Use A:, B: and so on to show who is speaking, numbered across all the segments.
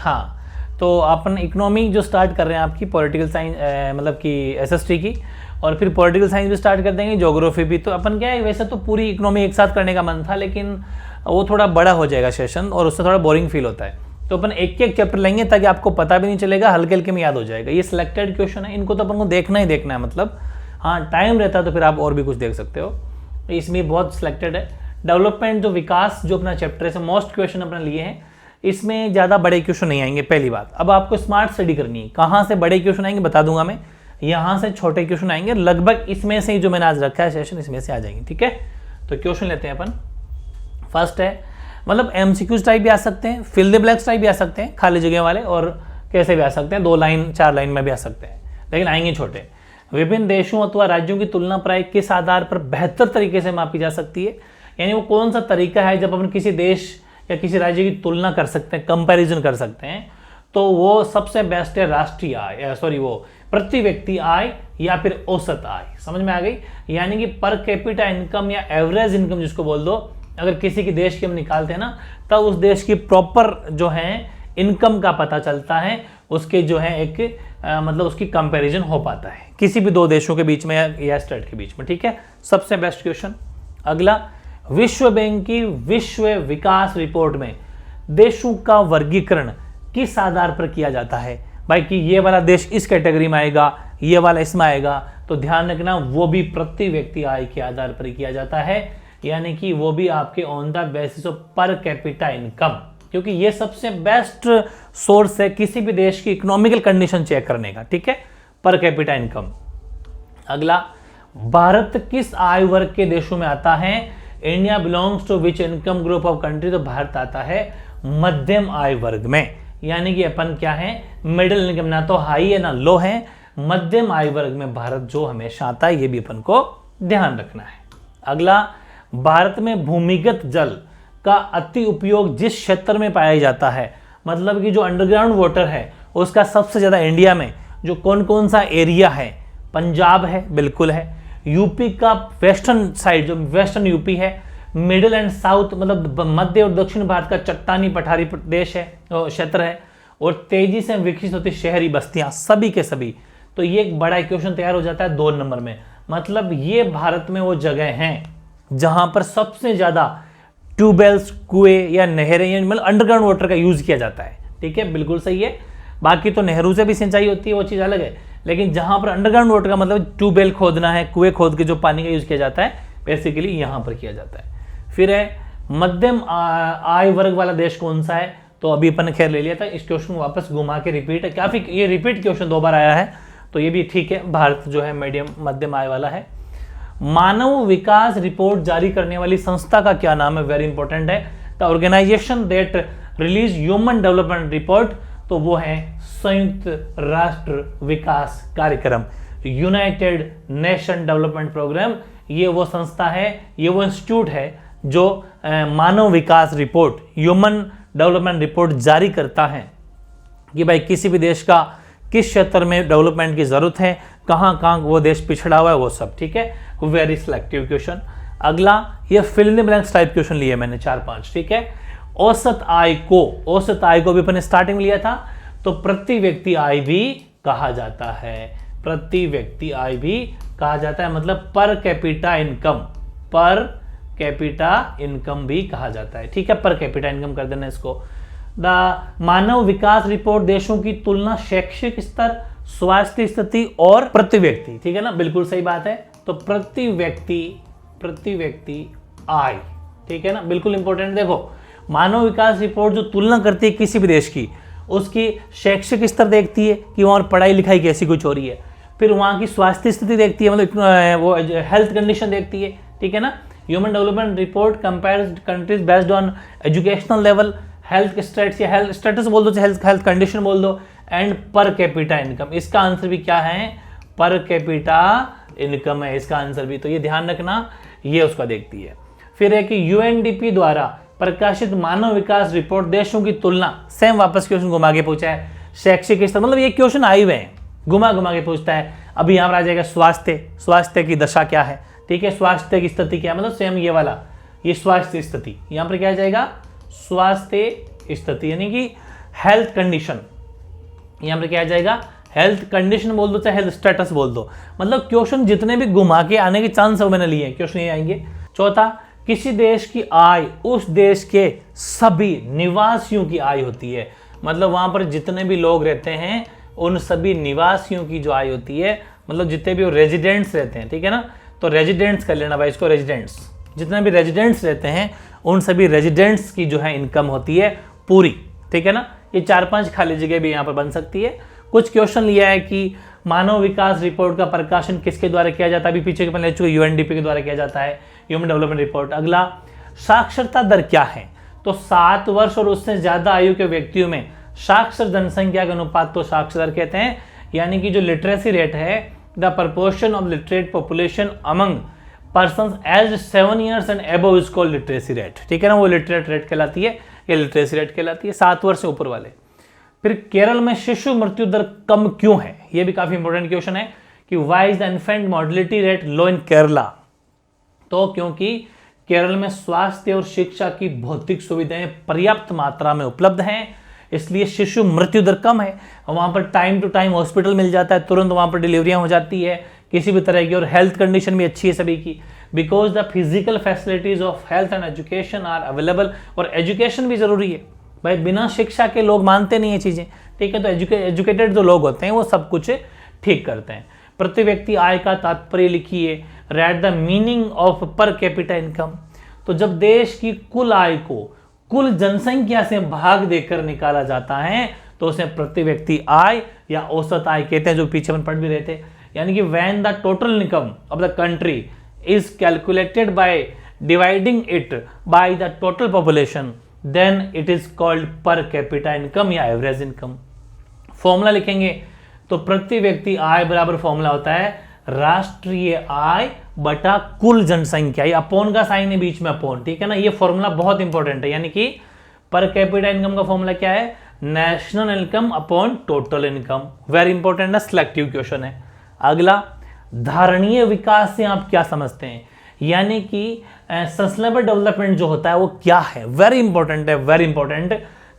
A: हाँ, तो अपन इकोनॉमी जो स्टार्ट कर रहे हैं आपकी पॉलिटिकल साइंस मतलब कि एसएसटी की, और फिर पॉलिटिकल साइंस भी स्टार्ट कर देंगे, ज्योग्राफी भी। तो अपन क्या है, वैसे तो पूरी इकोनॉमी एक साथ करने का मन था, लेकिन वो थोड़ा बड़ा हो जाएगा सेशन और उससे थोड़ा बोरिंग फील होता है। तो अपन एक एक चैप्टर लेंगे ताकि आपको पता भी नहीं चलेगा, हल्के हल्के में याद हो जाएगा। ये सिलेक्टेड क्वेश्चन है, इनको तो अपन को देखना ही देखना है। मतलब हाँ, टाइम रहता है तो फिर आप और भी कुछ देख सकते हो, इसमें बहुत सिलेक्टेड है। डेवलपमेंट जो विकास जो अपना चैप्टर है, मोस्ट क्वेश्चन अपने लिए हैं, इसमें ज़्यादा बड़े क्वेश्चन नहीं आएंगे। पहली बात, अब आपको स्मार्ट स्टडी करनी है। कहाँ से बड़े क्वेश्चन आएंगे बता दूंगा मैं, यहाँ से छोटे क्वेश्चन आएंगे, लगभग इसमें से ही जो मैंने आज रखा है सेशन, इसमें से आ जाएंगे। ठीक है, तो क्वेश्चन लेते हैं अपन। फर्स्ट है, मतलब एमसीक्यूज टाइप भी आ सकते हैं, फिल द ब्लैंक्स टाइप भी आ सकते हैं, खाली जगह वाले, और कैसे भी आ सकते हैं, 2 लाइन 4 लाइन में भी आ सकते हैं, लेकिन आएंगे छोटे। विभिन्न देशों अथवा राज्यों की तुलना प्राय किस आधार पर बेहतर तरीके से मापी जा सकती है, यानी वो कौन सा तरीका है जब अपन किसी देश या किसी राज्य की तुलना कर सकते हैं, कंपैरिजन कर सकते हैं, तो वो सबसे बेस्ट है राष्ट्रीय आय, सॉरी वो प्रति व्यक्ति आय या फिर औसत आय। समझ में आ गई? यानी कि पर कैपिटा इनकम या एवरेज इनकम जिसको बोल दो, अगर किसी की देश की हम निकालते हैं ना, तब उस देश की प्रॉपर जो है इनकम का पता चलता है, उसके जो है एक मतलब उसकी कंपैरिजन हो पाता है किसी भी 2 देशों के बीच में या स्टेट के बीच में। ठीक है, सबसे बेस्ट क्वेश्चन। अगला, विश्व बैंक की विश्व विकास रिपोर्ट में देशों का वर्गीकरण किस आधार पर किया जाता है? भाई कि ये वाला देश इस कैटेगरी में आएगा, ये वाला इसमें आएगा, तो ध्यान रखना वो भी प्रति व्यक्ति आय के आधार पर किया जाता है, यानी कि वो भी आपके ऑन द बेसिस ऑफ पर कैपिटा इनकम, क्योंकि ये सबसे बेस्ट सोर्स है किसी भी देश की इकोनॉमिकल कंडीशन चेक करने का। ठीक है, पर कैपिटा इनकम। अगला, भारत किस आय वर्ग के देशों में आता है? India belongs to which income group of country? तो भारत आता है मध्यम आय वर्ग में, यानी कि अपन क्या है, मिडिल इनकम, ना तो हाई है ना लो है, मध्यम आय वर्ग में भारत जो हमेशा आता है, ये भी अपन को ध्यान रखना है। अगला, भारत में भूमिगत जल का अति उपयोग जिस क्षेत्र में पाया जाता है, मतलब कि जो अंडरग्राउंड वाटर है उसका सबसे ज्यादा इंडिया में जो कौन कौन सा एरिया है? पंजाब है, बिल्कुल है, यूपी का वेस्टर्न साइड जो वेस्टर्न यूपी है, मिडिल एंड साउथ मतलब मध्य और दक्षिण भारत का चट्टानी पठारी प्रदेश है, क्षेत्र है, और तेजी से विकसित होती शहरी बस्तियां, सभी के सभी। तो ये एक बड़ा क्वेश्चन तैयार हो जाता है 2 नंबर में। मतलब ये भारत में वो जगह हैं जहां पर सबसे ज्यादा ट्यूबवेल्स, कुएं या नहरें, मतलब अंडरग्राउंड वाटर का यूज किया जाता है। ठीक है, बिल्कुल सही है। बाकी तो नहरों से भी सिंचाई होती है, वो चीज अलग है, लेकिन जहां पर अंडरग्राउंड वाटर का मतलब ट्यूबवेल खोदना है, कुएं खोद के जो पानी का यूज किया जाता है, बेसिकली यहां पर किया जाता है। फिर है, मध्यम आय वर्ग वाला देश कौन सा है? तो अभी अपन खैर ले लिया था, इस क्वेश्चन को वापस घुमा के रिपीट है, काफी ये रिपीट क्वेश्चन 2 बार आया है, तो ये भी ठीक है। भारत जो है मीडियम मध्यम आय वाला है। मानव विकास रिपोर्ट जारी करने वाली संस्था का क्या नाम है? वेरी इंपॉर्टेंट है। The organization that release human development report, तो वो है संयुक्त राष्ट्र विकास कार्यक्रम, यूनाइटेड नेशन डेवलपमेंट प्रोग्राम। ये वो संस्था है, ये वो इंस्टीट्यूट है जो मानव विकास रिपोर्ट, ह्यूमन डेवलपमेंट रिपोर्ट जारी करता है कि भाई किसी भी देश का किस क्षेत्र में डेवलपमेंट की जरूरत है, कहां कहां वो देश पिछड़ा हुआ है, वो सब। ठीक है, वेरी सिलेक्टिव क्वेश्चन। अगला, ये fill in the blanks type question लिए मैंने 4-5। ठीक है, औसत आय को भी अपने स्टार्टिंग में लिया था, तो प्रति व्यक्ति आय भी कहा जाता है, प्रति व्यक्ति आय भी कहा जाता है, मतलब पर कैपिटा इनकम भी कहा जाता है। ठीक है, पर कैपिटा इनकम कर देना इसको। द मानव विकास रिपोर्ट देशों की तुलना शैक्षिक स्तर, स्वास्थ्य स्थिति और प्रति व्यक्ति, ठीक है ना, बिल्कुल सही बात है। तो प्रति व्यक्ति आय, ठीक है ना, बिल्कुल इंपॉर्टेंट। देखो, मानव विकास रिपोर्ट जो तुलना करती है किसी भी देश की, उसकी शैक्षिक स्तर देखती है कि वहां पढ़ाई लिखाई कैसी कुछ हो रही है, फिर वहां की स्वास्थ्य स्थिति देखती है, मतलब वो हेल्थ कंडीशन देखती है। ठीक है ना, human development report compares countries based on educational level, health status या हेल्थ स्टेटस बोल दो, हेल्थ कंडीशन बोल दो, एंड पर कैपिटा इनकम। इसका आंसर भी क्या है? पर कैपिटा इनकम है इसका आंसर भी, तो ये ध्यान रखना, ये उसका देखती है। फिर है कि यूएनडीपी द्वारा प्रकाशित मानव विकास रिपोर्ट देशों की तुलना, सेम वापस क्वेश्चन घुमा के पूछा है, शैक्षिक स्तर, मतलब ये क्वेश्चन आए हुए हैं, घुमा घुमा के पूछता है। अभी यहाँ पर आ जाएगा स्वास्थ्य की दशा क्या है, ठीक है, स्वास्थ्य की स्थिति क्या है, मतलब सेम ये वाला, ये स्वास्थ्य स्थिति, यहाँ पर क्या आ जाएगा? स्वास्थ्य स्थिति, यानी कि हेल्थ कंडीशन, यहाँ पर क्या आ जाएगा, हेल्थ कंडीशन बोल दो चाहे हेल्थ स्टेटस बोल दो, मतलब क्वेश्चन जितने भी घुमा के आने के चांस मैंने लिए हैं क्वेश्चन ये आएंगे। चौथा, किसी देश की आय उस देश के सभी निवासियों की आय होती है, मतलब वहां पर जितने भी लोग रहते हैं उन सभी निवासियों की जो आय होती है, मतलब जितने भी रेजिडेंट्स रहते हैं, ठीक है ना, तो रेजिडेंट्स कर लेना भाई इसको, रेजिडेंट्स, जितने भी रेजिडेंट्स रहते हैं उन सभी रेजिडेंट्स की जो है इनकम होती है पूरी, ठीक है ना। ये 4-5 खाली जगह भी यहाँ पर बन सकती है। कुछ क्वेश्चन लिया है कि मानव विकास रिपोर्ट का प्रकाशन किसके द्वारा किया जाता है, अभी पीछे के ले चुके, यूएनडीपी के द्वारा किया जाता है, ह्यूमन डेवलपमेंट रिपोर्ट। अगला, साक्षरता दर क्या है, तो 7 वर्ष और उससे ज्यादा आयु के व्यक्तियों में साक्षर जनसंख्या के अनुपात को साक्षर दर कहते हैं, यानी कि जो लिटरेसी रेट है, the proportion of literate population among persons age 7 years and above is called literacy rate, ठीक है ना, वो लिटरेट रेट कहलाती है, ये लिटरेसी रेट कहलाती है 7 वर्ष से ऊपर वाले। फिर केरल में शिशु मृत्यु दर कम क्यों है, ये भी काफी इंपॉर्टेंट क्वेश्चन है कि why is the infant mortality rate low in Kerala, तो क्योंकि केरल में स्वास्थ्य और शिक्षा की भौतिक सुविधाएं पर्याप्त मात्रा में उपलब्ध हैं, इसलिए शिशु मृत्यु दर कम है। वहां पर टाइम टू टाइम हॉस्पिटल मिल जाता है, तुरंत वहां पर डिलीवरियां हो जाती है किसी भी तरह की, और हेल्थ कंडीशन भी अच्छी है सभी की, because the physical facilities of health and education are available, और एजुकेशन भी जरूरी है भाई, बिना शिक्षा के लोग मानते नहीं है चीजें, ठीक है, तो एजुकेटेड जो लोग होते हैं वो सब कुछ ठीक करते हैं। प्रति व्यक्ति आय का तात्पर्य लिखिए, राइट द मीनिंग ऑफ पर कैपिटा इनकम, तो जब देश की कुल आय को कुल जनसंख्या से भाग देकर निकाला जाता है तो उसे प्रति व्यक्ति आय या औसत आय कहते हैं, जो पीछे अपन पढ़ भी रहे थे, यानी कि when the total income of the country is calculated by dividing it by the total population then it is called per capita income या एवरेज इनकम। फॉर्मूला लिखेंगे तो प्रति व्यक्ति आय बराबर फॉर्मूला होता है राष्ट्रीय आय बटा कुल जनसंख्या, ये अपोन का साइन है बीच में, अपोन, ठीक है ना, ये फॉर्मूला बहुत इंपॉर्टेंट है, यानी कि पर कैपिटा इनकम का फॉर्मूला क्या है, national income upon total income, very important है, सिलेक्टिव क्वेश्चन है। अगला, धारणीय विकास से आप क्या समझते हैं, यानी कि सस्टेनेबल डेवलपमेंट जो होता है वो क्या है, वेरी इंपॉर्टेंट है, वेरी इंपॉर्टेंट,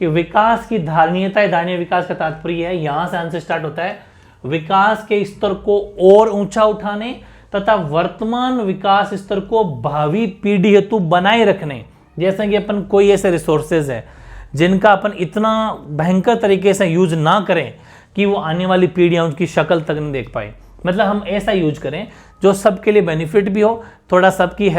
A: कि विकास की धारणीयता है, धारणीय विकास का तात्पर्य है, यहां से आंसर स्टार्ट होता है, विकास के स्तर को और ऊंचा उठाने तथा वर्तमान विकास स्तर को भावी पीढ़ी हेतु बनाए रखने। जैसे कि अपन कोई ऐसे रिसोर्सेज है जिनका अपन इतना भयंकर तरीके से यूज ना करें कि वो आने वाली पीढ़ियां उनकी शक्ल तक नहीं देख पाए, मतलब हम ऐसा यूज करें जो सबके लिए बेनिफिट भी हो, थोड़ा सबकी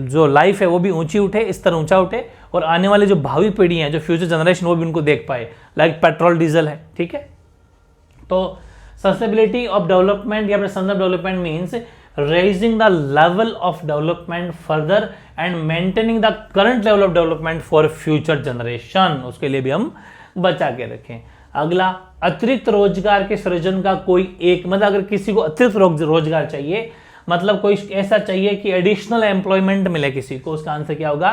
A: जो लाइफ है वो भी ऊंची उठे, स्तर ऊंचा उठे, और आने वाली जो भावी पीढ़ी है, जो फ्यूचर जनरेशन, वो भी उनको देख पाए, लाइक पेट्रोल डीजल है, ठीक है। तो सस्टेनेबिलिटी ऑफ डेवलपमेंट या sustainable development means raising the level of development further and maintaining the current level of development for future generation, उसके लिए भी हम बचा के रखें। अगला, अतिरिक्त रोजगार के सृजन का कोई एक, मतलब अगर किसी को अतिरिक्त रोजगार चाहिए, मतलब कोई ऐसा चाहिए कि एडिशनल एम्प्लॉयमेंट मिले किसी को, उसका आंसर क्या होगा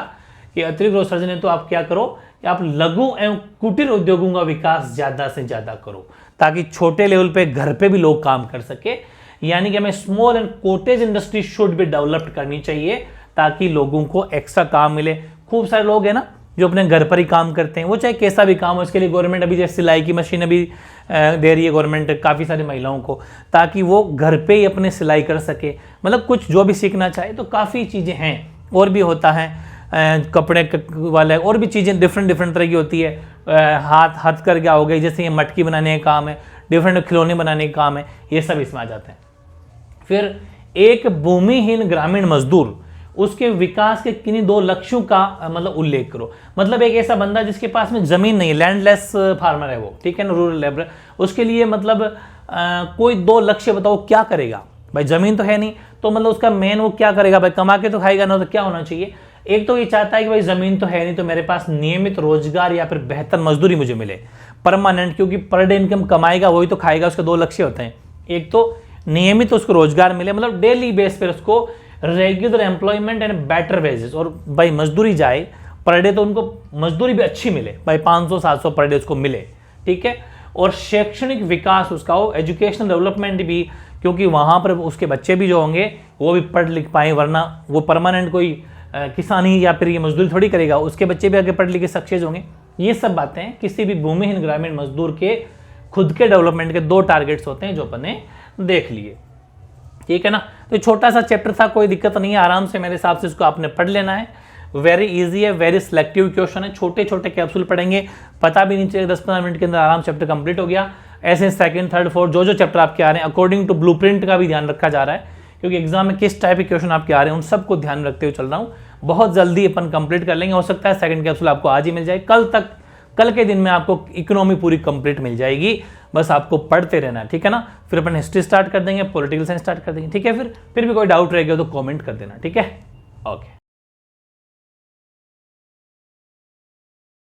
A: कि अतिरिक्त रोजगार सृजन है तो आप क्या करो कि आप लघु एवं कुटीर उद्योगों का विकास ज्यादा से ज्यादा करो, ताकि छोटे लेवल पे घर पे भी लोग काम कर सके, यानी कि हमें small and cottage industry should भी डेवलप्ड करनी चाहिए ताकि लोगों को एक्स्ट्रा काम मिले। खूब सारे लोग हैं ना जो अपने घर पर ही काम करते हैं, वो चाहे कैसा भी काम हो, इसके लिए गवर्नमेंट अभी जैसे सिलाई की मशीन अभी दे रही है गवर्नमेंट काफ़ी सारी महिलाओं को, ताकि वो घर पे ही अपने सिलाई कर सके, मतलब कुछ जो भी सीखना चाहे, तो काफ़ी चीज़ें हैं, और भी होता है कपड़े वाले, और भी चीज़ें डिफरेंट तरह की होती है, हाथ कर क्या हो गई, जैसे ये मटकी बनाने का काम है, डिफरेंट खिलौने बनाने का काम है, ये सब इसमें आ जाते हैं। फिर एक भूमिहीन ग्रामीण मजदूर, उसके विकास के किन्हीं 2 लक्ष्यों का मतलब उल्लेख करो, मतलब एक ऐसा बंदा जिसके पास में जमीन नहीं, लैंडलेस फार्मर है वो, ठीक है ना, रूरल लेबर, उसके लिए मतलब कोई 2 लक्ष्य बताओ क्या करेगा भाई, जमीन तो है नहीं, तो मतलब उसका मेन वो क्या करेगा भाई, कमा के तो खाएगा ना, तो क्या होना चाहिए, एक तो ये चाहता है कि भाई जमीन तो है नहीं तो मेरे पास नियमित रोजगार या फिर बेहतर मजदूरी मुझे मिले, परमानेंट, क्योंकि पर डे इनकम कमाएगा वही तो खाएगा, उसके 2 लक्ष्य होते हैं, एक तो नियमित उसको रोजगार मिले, मतलब डेली बेस पर उसको regular employment and better wages, और भाई मजदूरी जाए पर डे तो उनको मजदूरी भी अच्छी मिले भाई, 500-700 पर डे उसको मिले, ठीक है, और शैक्षणिक विकास उसका हो, एजुकेशनल डेवलपमेंट भी, क्योंकि वहां पर उसके बच्चे भी जो होंगे वो भी पढ़ लिख पाए, वरना वो परमानेंट कोई किसानी या फिर ये मजदूरी थोड़ी करेगा, उसके बच्चे भी आगे पढ़ लिख के सक्सेस होंगे, ये सब बातें किसी भी भूमिहीन ग्रामीण मजदूर के खुद के डेवलपमेंट के 2 टारगेट्स होते हैं जो अपन ने देख लिए। ठीक है ना। तो छोटा सा चैप्टर था, कोई दिक्कत नहीं है, आराम से मेरे हिसाब से इसको आपने पढ़ लेना है। वेरी इजी है, वेरी सिलेक्टिव क्वेश्चन है, छोटे छोटे कैप्सूल पढ़ेंगे, पता भी नहीं चलेगा, 10-15 मिनट के अंदर आराम चैप्टर कंप्लीट हो गया। ऐसे सेकंड, थर्ड, फोर्थ जो चैप्टर आपके आ रहे हैं अकॉर्डिंग टू ब्लूप्रिंट का भी ध्यान रखा जा रहा है, क्योंकि एग्जाम में किस टाइप के क्वेश्चन आपके आ रहे हैं उन सबको ध्यान रखते हुए चल रहा हूँ। बहुत जल्दी अपन कंप्लीट कर लेंगे, हो सकता है सेकंड कैप्सूल आपको आज ही मिल जाए, कल के दिन में आपको इकोनॉमी पूरी कंप्लीट मिल जाएगी। बस आपको पढ़ते रहना है, ठीक है ना। फिर अपन हिस्ट्री स्टार्ट कर देंगे, पॉलिटिकल साइंस स्टार्ट कर देंगे, ठीक है। फिर भी कोई डाउट रहेगा तो कमेंट कर देना, ठीक है। ओके।